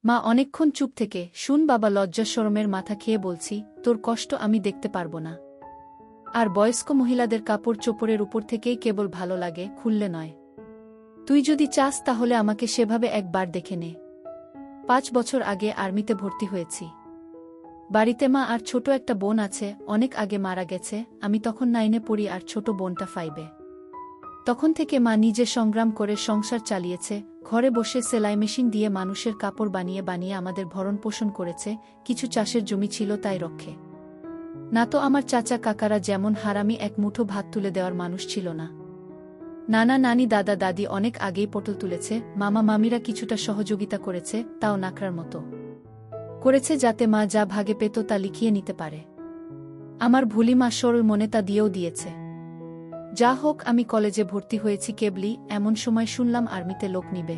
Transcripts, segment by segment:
মা অনেকক্ষণ চুপ থেকে, শুন বাবা, লজ্জা শরমের মাথা খেয়ে বলছি, তোর কষ্ট আমি দেখতে পারব না। আর বয়স্ক মহিলাদের কাপড় চোপড়ের উপর থেকেই কেবল ভালো লাগে, খুললে নয়। তুই যদি চাস তাহলে আমাকে সেভাবে একবার দেখে নে। 5 বছর আগে আর্মিতে ভর্তি হয়েছি। বাড়িতে মা আর ছোট একটা বোন আছে, অনেক আগে মারা গেছে, আমি তখন 9-এ পড়ি আর ছোট বোনটা 5-এ। তখন থেকে মা নিজে সংগ্রাম করে সংসার চালিয়েছে, ঘরে বসে সেলাই মেশিন দিয়ে মানুষের কাপড় বানিয়ে বানিয়ে আমাদের ভরণ পোষণ করেছে, কিছু চাষের জমি ছিল তাই রক্ষে। না তো আমার চাচা কাকারা যেমন হারামি এক মুঠো ভাত তুলে দেওয়ার মানুষ ছিল না। নানা নানি দাদা দাদি অনেক আগেই পটল তুলেছে, মামা মামিরা কিছুটা সহযোগিতা করেছে, তাও নাকড়ার মতো করেছে যাতে মা যা ভাগে পেত তা লিখিয়ে নিতে পারে। আমার ভুলি মা সরল মনে তা দিয়েও দিয়েছে। যা হোক, আমি কলেজে ভর্তি হয়েছি কেবলই, এমন সময় শুনলাম আর্মিতে লোক নিবে।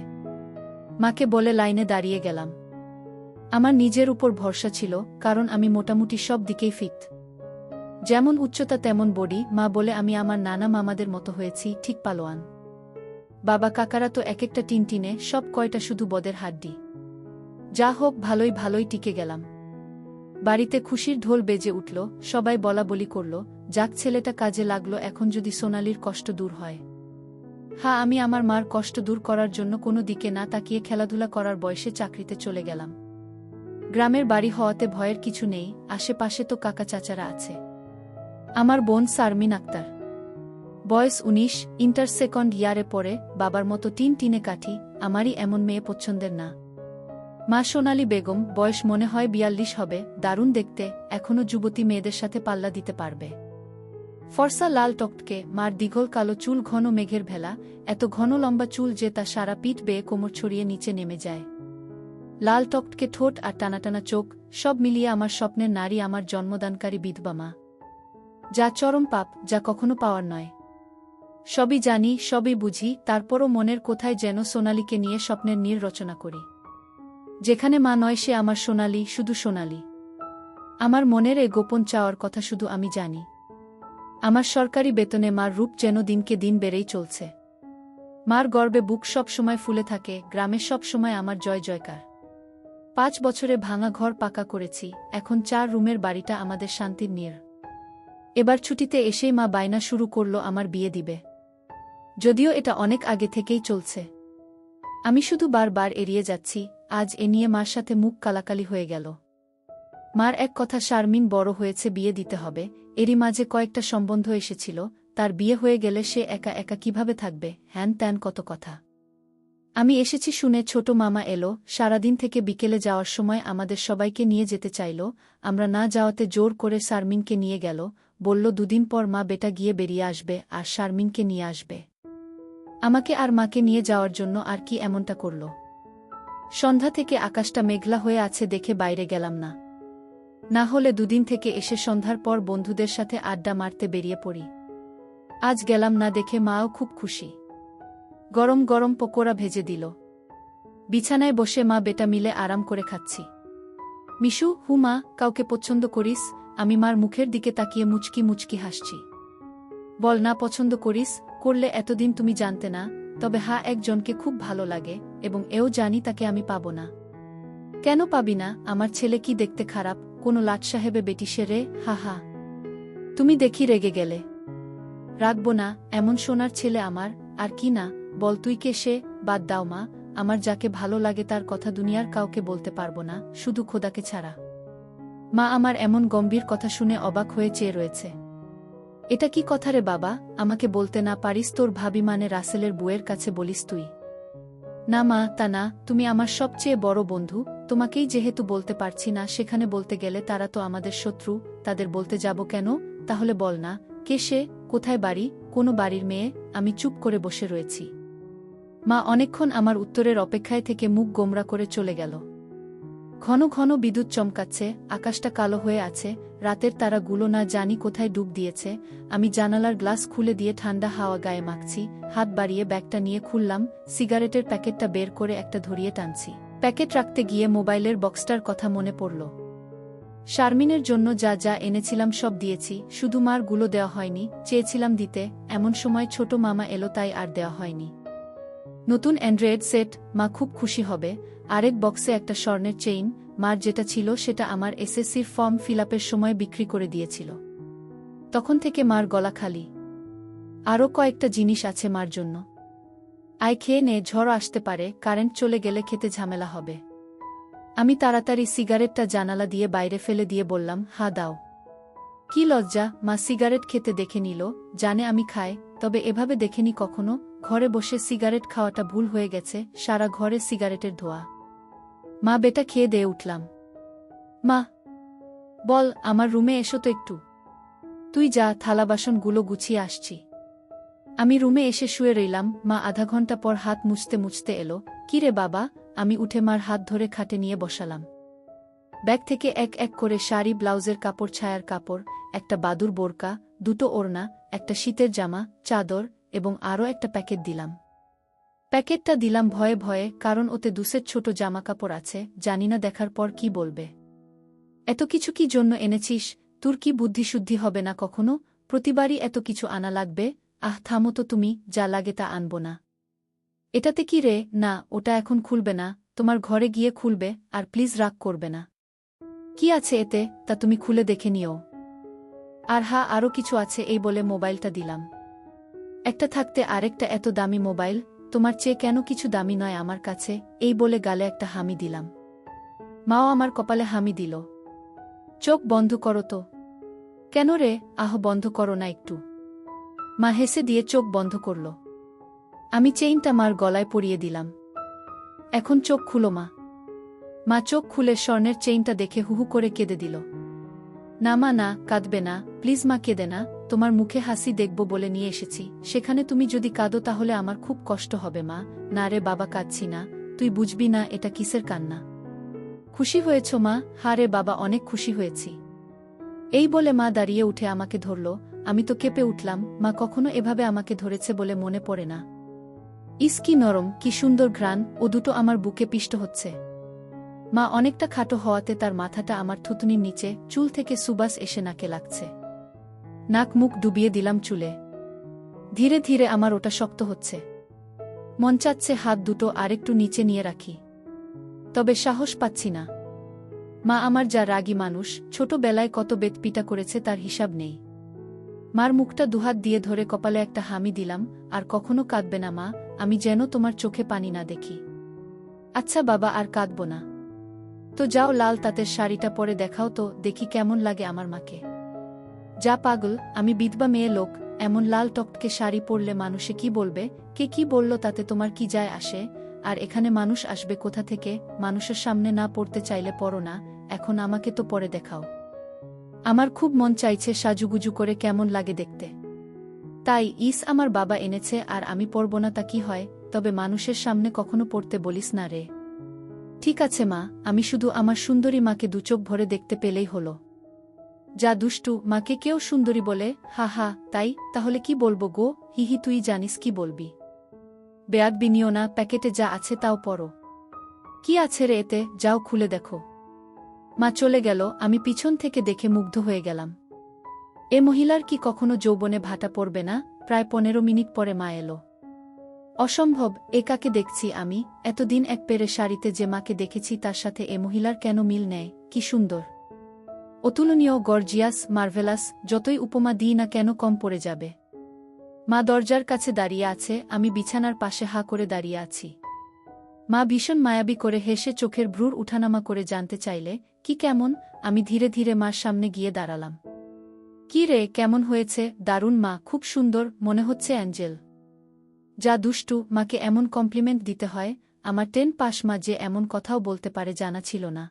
মাকে বলে লাইনে দাঁড়িয়ে গেলাম। আমার নিজের উপর ভরসা ছিল, কারণ আমি মোটামুটি সব দিকেই ফিট। যেমন উচ্চতা তেমন বডি। মা বলে আমি আমার নানা মামাদের মতো হয়েছি, ঠিক পালোয়ান। বাবা কাকারা তো এক একটা টিনটিনে, সব কয়টা শুধু বদের হাড্ডি। যা হোক, ভালোই ভালোই টিকে গেলাম। বাড়িতে খুশির ঢোল বেজে উঠল, সবাই বলা বলি করল, যাক ছেলেটা কাজে লাগলো, এখন যদি সোনালির কষ্ট দূর হয়। হ্যাঁ, আমি আমার মার কষ্ট দূর করার জন্য কোনো দিকে না তাকিয়ে খেলাধুলা করার বয়সে চাকরিতে চলে গেলাম। গ্রামের বাড়ি হওয়াতে ভয়ের কিছু নেই, আশেপাশে তো কাকা চাচারা আছে। আমার বোন শারমিন আক্তার, বয়স 19, ইন্টার সেকেন্ড ইয়ারে পড়ে, বাবার মতো টিনে কাঠি, আমারই এমন মেয়ে পছন্দের না। মা সোনালী বেগম, বয়স মনে হয় 42 হবে, দারুণ দেখতে, এখনো যুবতী মেয়েদের সাথে পাল্লা দিতে পারবে। ফর্সা লাল টকটকে, মার দীঘল কালো চুল ঘন মেঘের ভেলা, এত ঘন লম্বা চুল যে তা সারা পিঠ বেয়ে কোমর ছড়িয়ে নিচে নেমে যায়। লাল টকটকে ঠোঁট আর টানাটানা চোখ, সব মিলিয়ে আমার স্বপ্নের নারী, আমার জন্মদানকারী বিধবা মা। যা চরম পাপ, যা কখনো পাওয়ার নয়। সবই জানি, সবই বুঝি, তারপরও মনের কোথায় যেন সোনালীকে নিয়ে স্বপ্নের নীড় রচনা করি। যেখানে মা নয় সে আমার সোনালী, শুধু সোনালী। আমার মনের এ গোপন চাওয়ার কথা শুধু আমি জানি। আমার সরকারি বেতনে মার রূপ যেন দিনকে দিন বেড়েই চলছে। মার গর্বে বুক সব সময় ফুলে থাকে, গ্রামে সব সময় আমার জয় জয়কার। 5 বছরে ভাঙা ঘর পাকা করেছি, এখন 4 রুমের বাড়িটা আমাদের শান্তির নীড়। এবার ছুটিতে এসেই মা বায়না শুরু করল আমার বিয়ে দিবে। যদিও এটা অনেক আগে থেকেই চলছে, আমি শুধু বারবার এড়িয়ে যাচ্ছি। আজ এ নিয়ে মার সাথে মুখ কালাকালি হয়ে গেল। মার এক কথা, শারমিন বড় হয়েছে, বিয়ে দিতে হবে। এরই মাঝে কয়েকটা সম্বন্ধ এসেছিল, তার বিয়ে হয়ে গেলে সে একা একা কিভাবে থাকবে, হ্যান ত্যান কত কথা। আমি এসেছি শুনে ছোট মামা এলো, সারাদিন থেকে বিকেলে যাওয়ার সময় আমাদের সবাইকে নিয়ে যেতে চাইল। আমরা না যাওয়াতে জোর করে শারমিনকে নিয়ে গেল, বলল 2 দিন পর মা বেটা গিয়ে বেরিয়ে আসবে আর শারমিনকে নিয়ে আসবে। আমাকে আর মাকে নিয়ে যাওয়ার জন্য আর কি এমনটা করল। সন্ধ্যা থেকে আকাশটা মেঘলা হয়ে আছে দেখে বাইরে গেলাম না। না হলে 2 দিন থেকে এসে সন্ধ্যার পর বন্ধুদের সাথে আড্ডা মারতে বেরিয়ে পড়ি। আজ গেলাম না দেখে মাও খুব খুশি। গরম গরম পকোড়া ভেজে দিল। বিছানায় বসে মা বেটা মিলে আরাম করে খাচ্ছি। মিশু, হু মা, কাউকে পছন্দ করিস? আমি মার মুখের দিকে তাকিয়ে মুচকি মুচকি হাসছি। বল না পছন্দ করিস, করলে এতদিন তুমি জানতে না। তবে হ্যাঁ, একজনকে খুব ভালো লাগে, এবং এও জানি তাকে আমি পাবো না। কেন পাবি না? আমার ছেলে কি দেখতে খারাপ? কোনো লাট সাহেবে বেটি সে রে? হা হা। তুমি দেখি রেগে গেলে। রাখবো না, এমন সোনার ছেলে আমার। আর কি না, বল তুই কে সে? বাদ দাও মা, আমার যাকে ভালো লাগে তার কথা দুনিয়ার কাউকে বলতে পারবো না, শুধু খোদাকে ছাড়া। মা আমার এমন গম্ভীর কথা শুনে অবাক হয়ে চেয়ে রয়েছে। এটা কি কথা রে বাবা? আমাকে বলতে না পারিস তোর ভাবি মানে রাসেলের বউয়ের কাছে বলিস তুই? না মা, তা না, তুমি আমার সবচেয়ে বড় বন্ধু, তোমাকেই যেহেতু বলতে পারছি না, সেখানে বলতে গেলে তারা তো আমাদের শত্রু, তাদের বলতে যাব কেন? তাহলে বল না, কে সে, কোথায় বাড়ি, কোনো বাড়ির মেয়ে? আমি চুপ করে বসে রয়েছি। মা অনেকক্ষণ আমার উত্তরের অপেক্ষায় থেকে মুখ গোমরা করে চলে গেল। ঘন ঘন বিদ্যুৎ চমকাচ্ছে, আকাশটা কালো হয়ে আছে, রাতের তারাগুলো না জানি কোথায় ডুব দিয়েছে। আমি জানালার গ্লাস খুলে দিয়ে ঠান্ডা হাওয়া গায়ে মাখছি, হাত বাড়িয়ে ব্যাগটা নিয়ে খুললাম, সিগারেটের প্যাকেটটা বের করে একটা ধরিয়ে টানছি। প্যাকেট রাখতে গিয়ে মোবাইলের বক্সটার কথা মনে পড়ল। শারমিনের জন্য যা যা এনেছিলাম সব দিয়েছি, শুধু মার গুলো দেওয়া হয়নি, চেয়েছিলাম দিতে, এমন সময় ছোট মামা এলো তাই আর দেওয়া হয়নি। নতুন অ্যান্ড্রয়েড সেট, মা খুব খুশি হবে। আরেক বক্সে একটা স্বর্ণের চেইন। মার যেটা ছিল সেটা আমার এসএসসির ফর্ম ফিলআপের সময় বিক্রি করে দিয়েছিল। তখন থেকে মার গলা খালি। আরও কয়েকটা জিনিস আছে মার জন্য। আয় খেয়ে নে, ঝড় আসতে পারে, কারেন্ট চলে গেলে খেতে ঝামেলা হবে। আমি তাড়াতাড়ি সিগারেটটা জানালা দিয়ে বাইরে ফেলে দিয়ে বললাম, হা দাও। কি লজ্জা! মা সিগারেট খেতে দেখে নিল, জানে আমি খাই, তবে এভাবে দেখেনি কখনো। ঘরে বসে সিগারেট খাওয়াটা ভুল হয়ে গেছে, সারা ঘরে সিগারেটের ধোঁয়া। মা বেটা খেয়ে দিয়ে উঠলাম। মা বল, আমার রুমে এসো তো একটু। তুই যা, থালা বাসনগুলো গুছিয়ে আসছি। আমি রুমে এসে শুয়ে রইলাম। মা আধা ঘন্টা পর হাত মুছতে মুছতে এলো। কি রে বাবা? আমি উঠে মার হাত ধরে খাটে নিয়ে বসালাম। ব্যাগ থেকে এক এক করে শাড়ি, ব্লাউজের কাপড়, ছায়ার কাপড়, একটা বাদুর বোরকা, দুটো ওড়না, একটা শীতের জামা, চাদর এবং আরও একটা প্যাকেট দিলাম। প্যাকেটটা দিলাম ভয়ে ভয়ে, কারণ ওতে 2 সেট ছোট জামা কাপড় আছে। জানি না দেখার পর কি বলবে। এত কিছু কি জন্য এনেছিস? তোর কি বুদ্ধিশুদ্ধি হবে না কখনো? প্রতিবারই এত কিছু আনা লাগবে? আহ থামো তো তুমি, যা লাগে তা আনবো না। এটাতে কি রে? না, ওটা এখন খুলবে না, তোমার ঘরে গিয়ে খুলবে, আর প্লিজ রাগ করবে না। কি আছে এতে, তা তুমি খুলে দেখে নিও। আর হ্যাঁ, আরও কিছু আছে, এই বলে মোবাইলটা দিলাম। একটা থাকতে আরেকটা এত দামি মোবাইল, তোমার চেয়ে কেন কিছু দামি নয় আমার কাছে, এই বলে গালে একটা হামি দিলাম। মাও আমার কপালে হামি দিল। চোখ বন্ধ করো তো। কেন রে? আহ বন্ধ করো না একটু। মা হেসে দিয়ে চোখ বন্ধ করল। আমি চেইনটা মার গলায় পরিয়ে দিলাম। এখন চোখ খুলো মা। মা চোখ খুলে স্বর্ণের চেইনটা দেখে হুহু করে কেঁদে দিল। না মা না, কাঁদবে না, প্লিজ মা, কেঁদে না, তোমার মুখে হাসি দেখব বলে নিয়ে এসেছি, সেখানে তুমি যদি কাঁদো তাহলে আমার খুব কষ্ট হবে মা। না রে বাবা, কাঁদছি না, তুই বুঝবি না এটা কিসের কান্না। খুশি হয়েছ মা? হ্যাঁ রে বাবা, অনেক খুশি হয়েছি। এই বলে মা দাঁড়িয়ে উঠে আমাকে ধরল। আমি তো কেঁপে উঠলাম। মা কখনো এভাবে আমাকে ধরেছে বলে মনে পড়ে না। ইস কি নরম, কি সুন্দর ঘ্রাণ, ও দুটো আমার বুকে পিষ্ট হচ্ছে। মা অনেকটা খাটো হওয়াতে তার মাথাটা আমার থুতনির নিচে, চুল থেকে সুবাস এসে নাকে লাগছে। নাক মুখ ডুবিয়ে দিলাম চুলে। ধীরে ধীরে আমার ওটা শক্ত হচ্ছে। মন চাচ্ছে হাত দুটো আরেকটু নিচে নিয়ে রাখি, তবে সাহস পাচ্ছি না। মা আমার যা রাগী মানুষ, ছোটবেলায় কত বেতপিটা করেছে তার হিসাব নেই। মার মুখটা দুহাত দিয়ে ধরে কপালে একটা হামি দিলাম। আর কখনো কাঁদবে না মা, আমি যেন তোমার চোখে পানি না দেখি। আচ্ছা বাবা, আর কাঁদব না। তো যাও, লাল তাঁতের শাড়িটা পরে দেখাও তো, দেখি কেমন লাগে আমার মাকে। যা পাগল, আমি বিধবা মেয়ে লোক, এমন লাল টকটকে শাড়ি পরলে মানুষে কি বলবে? কে কি বলল তাতে তোমার কি যায় আসে? আর এখানে মানুষ আসবে কোথা থেকে? মানুষের সামনে না পড়তে চাইলে পড়ো না, এখন আমাকে তো পরে দেখাও। আমার খুব মন চাইছে সাজুগুজু করে কেমন লাগে দেখতে। তাই আমার বাবা এনেছে, আর আমি পরব না তা কি হয়? তবে মানুষের সামনে কখনো পড়তে বলিস না রে। ঠিক আছে মা, আমি শুধু আমার সুন্দরী মাকে দুচোখ ভরে দেখতে পেলেই হলো। যা দুষ্টু, মাকে কেউ সুন্দরী বলে? হা হা, তাই? তাহলে কি বলবো গো? হিহি, তুই জানিস কি বলবি। বেয়াদবি নিও না, প্যাকেটে যা আছে তাও পড়ো। কি আছে রে এতে? যাও খুলে দেখো। মা চলে গেল। আমি পিছন থেকে দেখে মুগ্ধ হয়ে গেলাম। এ মহিলার কি কখনো যৌবনে ভাটা পড়বে না? প্রায় 15 মিনিট পরে মা এলো। অসম্ভব, এ কাকে দেখছি আমি? এতদিন এক পেরে শাড়িতে যে মাকে দেখেছি তার সাথে এ মহিলার কেন মিল নেয়? কি সুন্দর, অতুলনীয়, গর্জিয়াস, মার্ভেলাস, যতই উপমা দিই না কেন কম পড়ে যাবে। মা দরজার কাছে দাঁড়িয়ে আছে, আমি বিছানার পাশে হা করে দাঁড়িয়ে আছি। মা ভীষণ মায়াবী করে হেসে চোখের ভ্রুর উঠানামা করে জানতে চাইলে, কি কেমন? আমি ধীরে ধীরে মার সামনে গিয়ে দাঁড়ালাম। কি রে, কেমন হয়েছে? দারুণ মা, খুব সুন্দর, মনে হচ্ছে অ্যাঞ্জেল। যা দুষ্টু, মাকে এমন কমপ্লিমেন্ট দিতে হয়? আমার 10 পাস মা যে এমন কথাও বলতে পারে জানা ছিল না।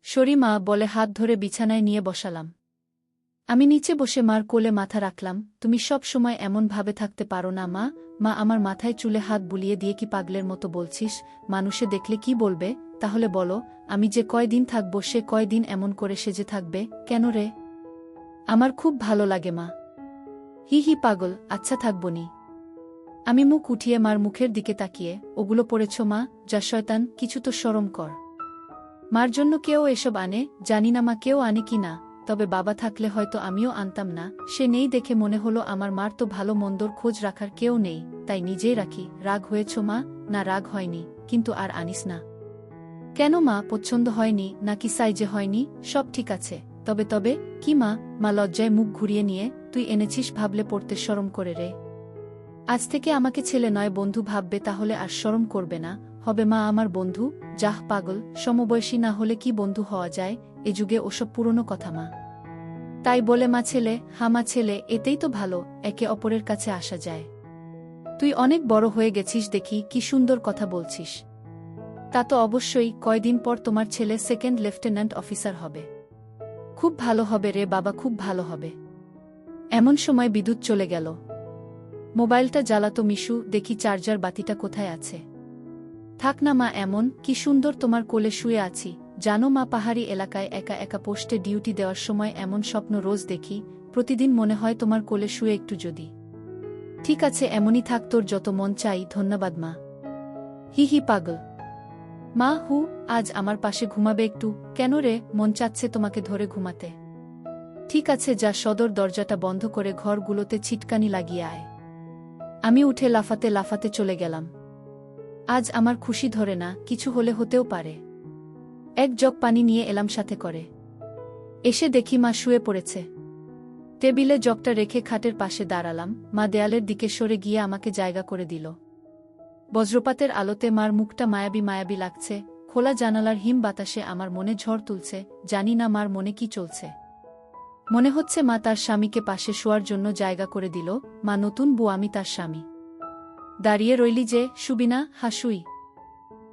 সরি মা বলে হাত ধরে বিছানায় নিয়ে বসালাম। আমি নিচে বসে মার কোলে মাথা রাখলাম। তুমি সব সময় এমন ভাবে থাকতে পারো না মা? মা আমার মাথায় চুলে হাত বুলিয়ে দিয়ে, কি পাগলের মতো বলছিস? মানুষে দেখলে কি বলবে? তাহলে বলো, আমি যে কয়দিন থাকবো সে কয়দিন এমন করে সেজে থাকবে কেন রে? আমার খুব ভালো লাগে মা। হি হি পাগল, আচ্ছা থাকবনি। আমি মুখ উঠিয়ে মার মুখের দিকে তাকিয়ে, ওগুলো পড়েছ মা? যা শয়তান, কিছু তো শরম কর। মার জন্য কেউ এসব আনে? জানি না মা কেউ আনে কি না, তবে বাবা থাকলে হয়তো আমিও আনতাম না। সে নেই দেখে মনে হলো আমার মার তো ভালো মন্দর খোঁজ রাখার কেউ নেই, তাই নিজেই রাখি। রাগ হয়েছ মা? না রাগ হয়নি, কিন্তু আর আনিস না। কেন মা, পছন্দ হয়নি নাকি সাইজে হয়নি? সব ঠিক আছে। তবে কি মা? মা লজ্জায় মুখ ঘুরিয়ে নিয়ে, তুই এনেছিস ভাবলে পড়তে শরম করে রে। আজ থেকে আমাকে ছেলে নয় বন্ধু ভাববে, তাহলে আর শরম করবে না। হবে মা আমার বন্ধু। যাহ পাগল, সমবয়সী না হলে কি বন্ধু হওয়া যায়? এ যুগে ওসব পুরনো কথা মা। তাই বলে মা ছেলে, মা ছেলে, এতেই তো ভালো, একে অপরের কাছে আসা যায়। তুই অনেক বড় হয়ে গেছিস দেখি, কি সুন্দর কথা বলছিস। তা তো অবশ্যই, কয়দিন পর তোমার ছেলে সেকেন্ড লেফটেন্যান্ট অফিসার হবে। খুব ভালো হবে রে বাবা, খুব ভালো হবে। এমন সময় বিদ্যুৎ চলে গেল। মোবাইলটা জ্বালাতো মিশু, দেখি চার্জার বাতিটা কোথায় আছে। থাক না মা, এমন কি সুন্দর তোমার কোলে শুয়ে আছি। জানো মা, পাহাড়ি এলাকায় একা একা পোস্টে ডিউটি দেওয়ার সময় এমন স্বপ্ন রোজ দেখি। প্রতিদিন মনে হয় তোমার কোলে শুয়ে একটু যদি। ঠিক আছে, এমনই থাক, তোর যত মন চাই। ধন্যবাদ মা। হি পাগল। মা আজ আমার পাশে ঘুমাবে একটু? কেন রে, মন চাচ্ছে তোমাকে ধরে ঘুমাতে। ঠিক আছে, যা সদর দরজাটা বন্ধ করে ঘরগুলোতে ছিটকানি লাগিয়ে আয়। আমি উঠে লাফাতে লাফাতে চলে গেলাম। আজ আমার খুশি ধরে না, কিছু হলে হতেও পারে। এক জগ পানি নিয়ে এলাম সাথে করে। এসে দেখি মা শুয়ে পড়েছে। টেবিলে জগটা রেখে খাটের পাশে দাঁড়ালাম। মা দেয়ালের দিকে সরে গিয়ে আমাকে জায়গা করে দিল। বজ্রপাতের আলোতে মার মুখটা মায়াবী মায়াবী লাগছে। খোলা জানালার হিম বাতাসে আমার মনে ঝড় তুলছে। জানি না মার মনে কি চলছে। মনে হচ্ছে মা তার স্বামীকে পাশে শোয়ার জন্য জায়গা করে দিল। মা নতুন বউ, আমি তার স্বামী। দাঁড়িয়ে রইলি যে, শুবি না? শুই।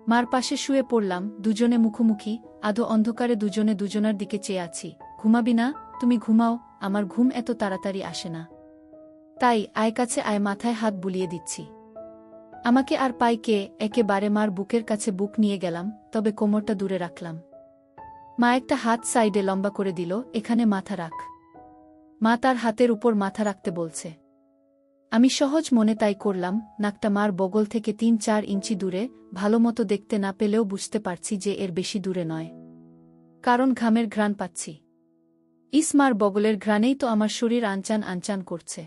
মার পাশে শুয়ে পড়লাম, দুজনে মুখোমুখি। আধো অন্ধকারে দুজনে দুজনার দিকে চেয়ে আছি। ঘুমাবি না? তুমি ঘুমাও, আমার ঘুম এত তাড়াতাড়ি আসে না। তাই আয় কাছে আয়, মাথায় হাত বুলিয়ে দিচ্ছি। আমাকে আর পাই কে? একেবারে মার বুকের কাছে বুক নিয়ে গেলাম, তবে কোমরটা দূরে রাখলাম। মা একটা হাত সাইডে লম্বা করে দিল, এখানে মাথা রাখ। মা তার হাতের উপর মাথা রাখতে বলছে। আমি সহজ মনে তাই করলাম। নাকটা মার বগল থেকে ৩-৪ ইঞ্চি দূরে। ভালোমতো দেখতে না পেলেও বুঝতে পারছি যে এর বেশি দূরে নয়, কারণ ঘামের ঘ্রাণ পাচ্ছি। মার বগলের ঘ্রাণেই তো আমার শরীর আনচান আনচান করছে।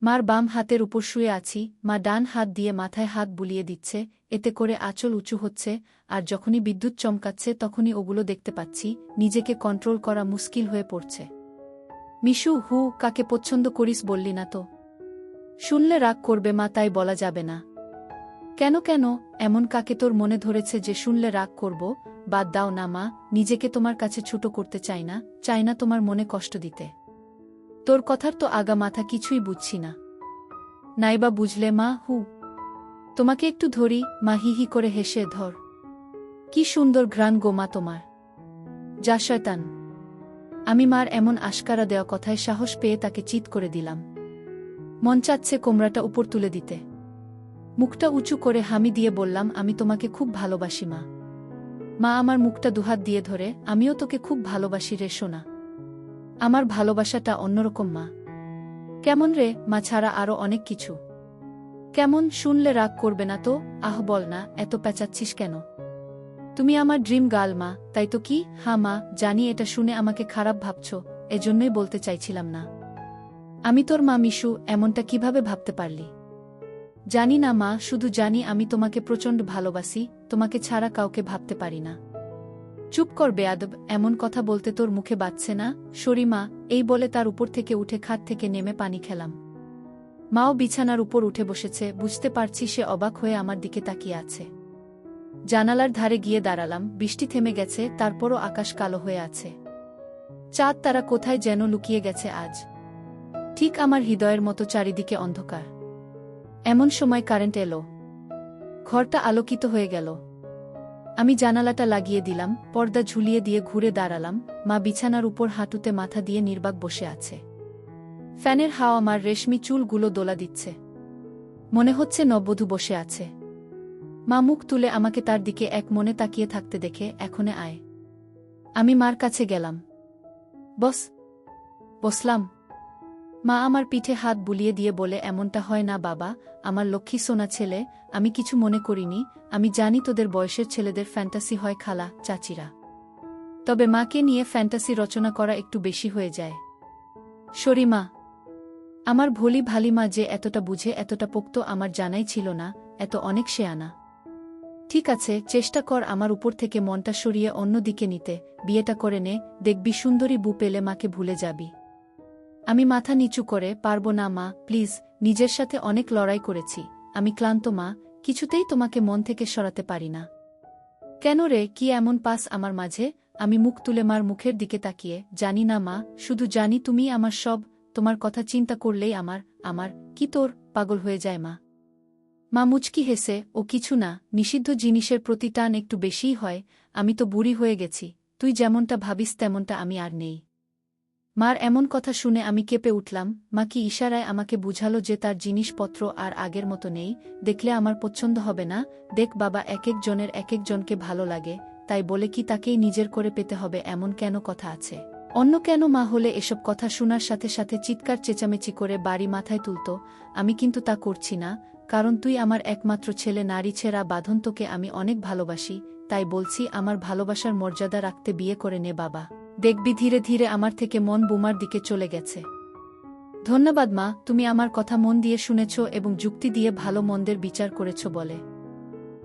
মার বাম হাতের উপর শুয়ে আছি। মা ডান হাত দিয়ে মাথায় হাত বুলিয়ে দিচ্ছে, এতে করে আঁচল উঁচু হচ্ছে। আর যখনই বিদ্যুৎ চমকাচ্ছে তখনই ওগুলো দেখতে পাচ্ছি। নিজেকে কন্ট্রোল করা মুশকিল হয়ে পড়ছে। মিশু, কাকে পছন্দ করিস বললি না তো? শুনলে রাগ করবে মা, তাই বলা যাবে না। কেন, এমন কাকে তোর মনে ধরেছে যে শুনলে রাগ করব? বাদ দাও না মা, নিজেকে তোমার কাছে ছোট করতে চাই না তোমার মনে কষ্ট দিতে। তোর কথার তো আগা মাথা কিছুই বুঝছি না। নাইবা বুঝলে মা। তোমাকে একটু ধরি। মা হি করে হেসে, ধর। কি সুন্দর ঘ্রাণ গো মা তোমার। যা শয়তান। আমি মার এমন আশকারা দেওয়া কথায় সাহস পেয়ে তাকে চিৎ করে দিলাম। মন চাচ্ছে কোমরাটা উপর তুলে দিতে। মুখটা উঁচু করে হামি দিয়ে বললাম, আমি তোমাকে খুব ভালোবাসি মা। মা আমার মুখটা দুহাত দিয়ে ধরে, আমিও তোকে খুব ভালোবাসি রে সোনা। আমার ভালোবাসাটা অন্যরকম মা। কেমন রে? মা ছাড়া আরো অনেক কিছু। কেমন? শুনলে রাগ করবে না তো? বল না, এত পেঁচাচ্ছিস কেন? তুমি আমার ড্রিম গার্ল মা, তাই তো? কি? মা, জানি এটা শুনে আমাকে খারাপ ভাবছ, এজন্যই বলতে চাইছিলাম না। আমি তোর মা মিশু, এমনটা কিভাবে ভাবতে পারলি? জানি না মা, শুধু জানি আমি তোমাকে প্রচণ্ড ভালোবাসি। তোমাকে ছাড়া কাউকে ভাবতে পারি না। চুপ কর বেয়াদব, এমন কথা বলতে তোর মুখে বাজছে না? সরি মা। এই বলে তার উপর থেকে উঠে খাট থেকে নেমে পানি খেলাম। মাও বিছানার উপর উঠে বসেছে। বুঝতে পারছি সে অবাক হয়ে আমার দিকে তাকিয়ে আছে। জানালার ধারে গিয়ে দাঁড়ালাম। বৃষ্টি থেমে গেছে, তারপরও আকাশ কালো হয়ে আছে। চাঁদ তারা কোথায় যেন লুকিয়ে গেছে আজ। ঠিক আমার হৃদয়ের মতো চারিদিকে অন্ধকার। এমন সময় কারেন্ট এলো। ঘরটা আলোকিত হয়ে গেল। আমি জানালাটা লাগিয়ে দিলাম, পর্দা ঝুলিয়ে দিয়ে ঘুরে দাঁড়ালাম। মা বিছানার উপর হাঁটুতে মাথা দিয়ে নির্বাক বসে আছে। ফ্যানের হাওয়া আমার রেশমি চুলগুলো দোলা দিচ্ছে। মনে হচ্ছে নববধূ বসে আছে। মা মুখ তুলে আমাকে তার দিকে এক মনে তাকিয়ে থাকতে দেখে, এখনে আয়। আমি মার কাছে গেলাম। বসলাম। মা আমার পিঠে হাত বুলিয়ে দিয়ে বলে, এমনটা হয় না বাবা, আমার লক্ষ্মী সোনা ছেলে। আমি কিছু মনে করিনি। আমি জানি তোদের বয়সের ছেলেদের ফ্যান্টাসি হয় খালা, চাচিরা। তবে মাকে নিয়ে ফ্যান্টাসি রচনা করা একটু বেশি হয়ে যায়। সরি মা। আমার ভোলি ভালি মা যে এতটা বুঝে, এতটা পোক্ত আমার জানাই ছিল না। এত অনেক শেয়ানা। ঠিক আছে, চেষ্টা কর আমার উপর থেকে মনটা সরিয়ে অন্য দিকে নিতে, বিয়েটা করে নে, দেখবি সুন্দরী বউ পেলে মাকে ভুলে যাবি। আমি মাথা নিচু করে, পারবো না মা, প্লিজ, নিজের সাথে অনেক লড়াই করেছি, আমি ক্লান্ত মা, কিছুতেই তোমাকে মন থেকে সরাতে পারি না। কেন রে, কি এমন পাস আমার মাঝে? আমি মুখ তুলে মার মুখের দিকে তাকিয়ে, জানি না মা, শুধু জানি তুমি আমার সব, তোমার কথা চিন্তা করলেই আমার কি তোর পাগল হয়ে যায় মা। মা মুচকি হেসে, ও কিছু না, নিষিদ্ধ জিনিসের প্রতি টান একটু বেশিই হয়, আমি তো বুড়ি হয়ে গেছি, তুই যেমনটা ভাবিস তেমনটা আমি আর নেই। মার এমন কথা শুনে আমি কেঁপে উঠলাম। মা কি ইশারায় আমাকে বুঝালো যে তার জিনিসপত্র আর আগের মতো নেই, দেখলে আমার পছন্দ হবে না? দেখ বাবা, এক এক জনের এক একজনকে ভালো লাগে, তাই বলে কি তাকেই নিজের করে পেতে হবে এমন কেন কথা আছে? অন্য কেন মা হলে এসব কথা শোনার সাথে সাথে চিৎকার চেঁচামেচি করে বাড়ি মাথায় তুলত। আমি কিন্তু তা করছি না, কারণ তুই আমার একমাত্র ছেলে, নারী ছেঁড়া বাঁধন, তোকে আমি অনেক ভালোবাসি, তাই বলছি আমার ভালোবাসার মর্যাদা রাখতে বিয়ে করে নে বাবা। দেখবি ধীরে ধীরে আমার থেকে মন বোমার দিকে চলে গেছে। ধন্যবাদ মা, তুমি আমার কথা মন দিয়ে শুনেছ এবং যুক্তি দিয়ে ভালো মন্দের বিচার করেছ বলে।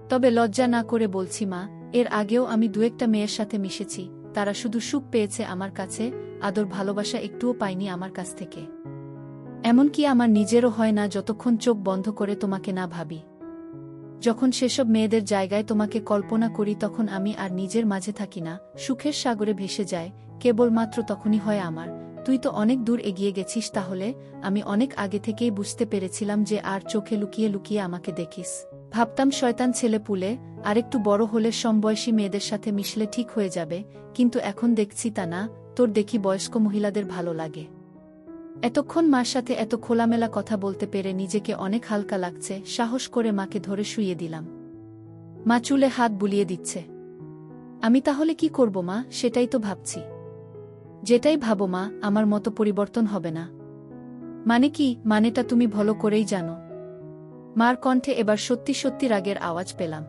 তবে লজ্জা না করে বলছি মা, এর আগেও আমি দু-একটা মেয়ের সাথে মিশেছি, তারা শুধু সুখ পেয়েছে আমার কাছে, আদর ভালোবাসা একটুও পায়নি আমার কাছ থেকে। এমনকি আমার নিজেরও হয় না যতক্ষণ চোখ বন্ধ করে তোমাকে না ভাবি। যখন সেসব মেয়েদের জায়গায় তোমাকে কল্পনা করি তখন আমি আর নিজের মাঝে থাকি না, সুখের সাগরে ভেসে যায়, কেবলমাত্র তখনই হয় আমার। তুই তো অনেক দূর এগিয়ে গেছিস তাহলে, আমি অনেক আগে থেকেই বুঝতে পেরেছিলাম যে আর চোখে লুকিয়ে লুকিয়ে আমাকে দেখিস। ভাবতাম শয়তান ছেলে পুলে, আরেকটু বড় হলে সমবয়সী মেয়েদের সাথে মিশলে ঠিক হয়ে যাবে, কিন্তু এখন দেখছি তা না, তোর দেখি বয়স্ক মহিলাদের ভালো লাগে। এতক্ষণ মার সাথে এত খোলামেলা কথা বলতে পেরে নিজেকে অনেক হালকা লাগছে। সাহস করে মাকে ধরে শুইয়ে দিলাম। মা চুলে হাত বুলিয়ে দিচ্ছে। আমি তাহলে কি করব মা, সেটাই তো ভাবছি। যেটাই ভাবো মা, আমার মতো পরিবর্তন হবে না। মানে কি? মানেটা তুমি ভালো করেই জানো। মার কণ্ঠে এবার সত্যি সত্যি রাগের আওয়াজ পেলাম।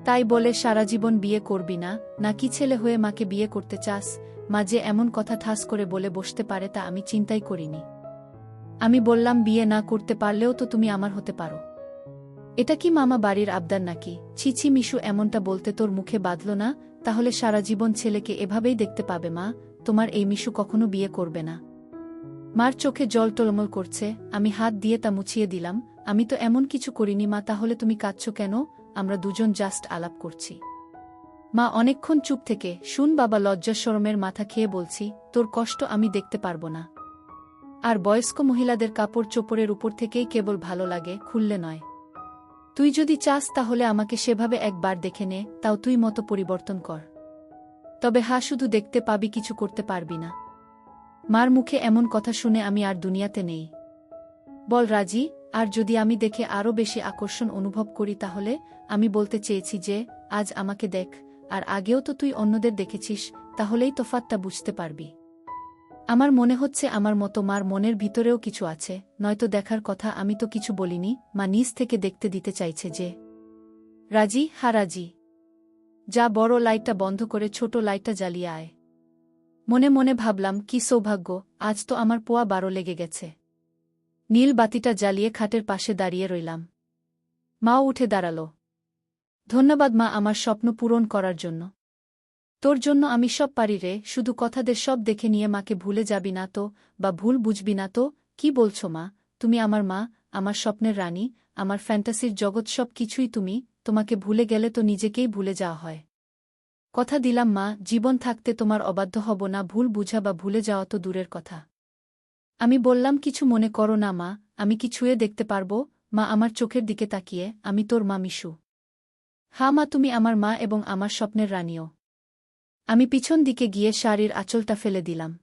তাই বলে সারা জীবন বিয়ে করবি না, নাকি ছেলে হয়ে মাকে বিয়ে করতে চাস? মা যে এমন কথা ঠাস করে বলে বসতে পারে তা আমি চিন্তাই করিনি। আমি বললাম, বিয়ে না করতে পারলেও তো তুমি আমার হতে পারো। এটা কি মামা বাড়ির আবদার নাকি? ছি ছি মিশু, এমনটা বলতে তোর মুখে বাঁধল না? তাহলে সারা জীবন ছেলেকে এভাবেই দেখতে পাবে মা, তোমার এই মিশু কখনো বিয়ে করবে না। মার চোখে জল টলমল করছে, আমি হাত দিয়ে তা মুছিয়ে দিলাম। আমি তো এমন কিছু করিনি মা, তাহলে তুমি কাঁদছো কেন? আমরা দুজন জাস্ট আলাপ করছি। মা অনেকক্ষণ চুপ থেকে, শুন বাবা, লজ্জা শরমের মাথা খেয়ে বলছি, তোর কষ্ট আমি দেখতে পারবো না। আর বয়স্ক মহিলাদের কাপড় চোপড়ের উপর থেকেই কেবল ভালো লাগে, খুললে নয়। তুই যদি চাস তাহলে আমাকে সেভাবে একবার দেখে নে, তাও তুই মতো পরিবর্তন কর। তবে শুধু দেখতে পাবি, কিছু করতে পারবি না। মার মুখে এমন কথা শুনে আমি আর দুনিয়াতে নেই। বল রাজি? আর যদি আমি দেখে আরও বেশি আকর্ষণ অনুভব করি তাহলে? আমি বলতে চেয়েছি যে, আজ আমাকে দেখ, আর আগেও তো তুই অন্যদের দেখেছিস, তাহলেই তফাৎটা বুঝতে পারবি। আমার মনে হচ্ছে আমার মতো মার মনের ভিতরেও কিছু আছে, নয়তো দেখার কথা। আমি তো কিছু বলিনি, মা নিজ থেকে দেখতে দিতে চাইছে যে। রাজি? রাজি। যা, বড় লাইটটা বন্ধ করে ছোট লাইটটা জ্বালিয়ে আয়। মনে মনে ভাবলাম, কি সৌভাগ্য, আজ তো আমার পোয়া 12 লেগে গেছে। নীল বাতিটা জ্বালিয়ে খাটের পাশে দাঁড়িয়ে রইলাম। মাও উঠে দাঁড়াল। ধন্যবাদ মা, আমার স্বপ্ন পূরণ করার জন্য। তোর জন্য আমি সব পারি রে, শুধু কথাদের সব দেখে নিয়ে মাকে ভুলে যাবি না তো, বা ভুল বুঝবি না তো? কি বলছো মা, তুমি আমার মা, আমার স্বপ্নের রানী, আমার ফ্যান্টাসির জগৎ, সব কিছুই তুমি। তোমাকে ভুলে গেলে তো নিজেকেই ভুলে যাওয়া হয়। কথা দিলাম মা, জীবন থাকতে তোমার অবাধ্য হব না। ভুল বুঝা বা ভুলে যাওয়া তো দূরের কথা। আমি বললাম, কিছু মনে করো না মা, আমি কি ছুঁয়ে দেখতে পারবো? মা আমার চোখের দিকে তাকিয়ে, আমি তোর মা মিশু। মা, তুমি আমার মা এবং আমার স্বপ্নের রানীও। আমি পিছন দিকে গিয়ে শাড়ির আঁচলটা ফেলে দিলাম।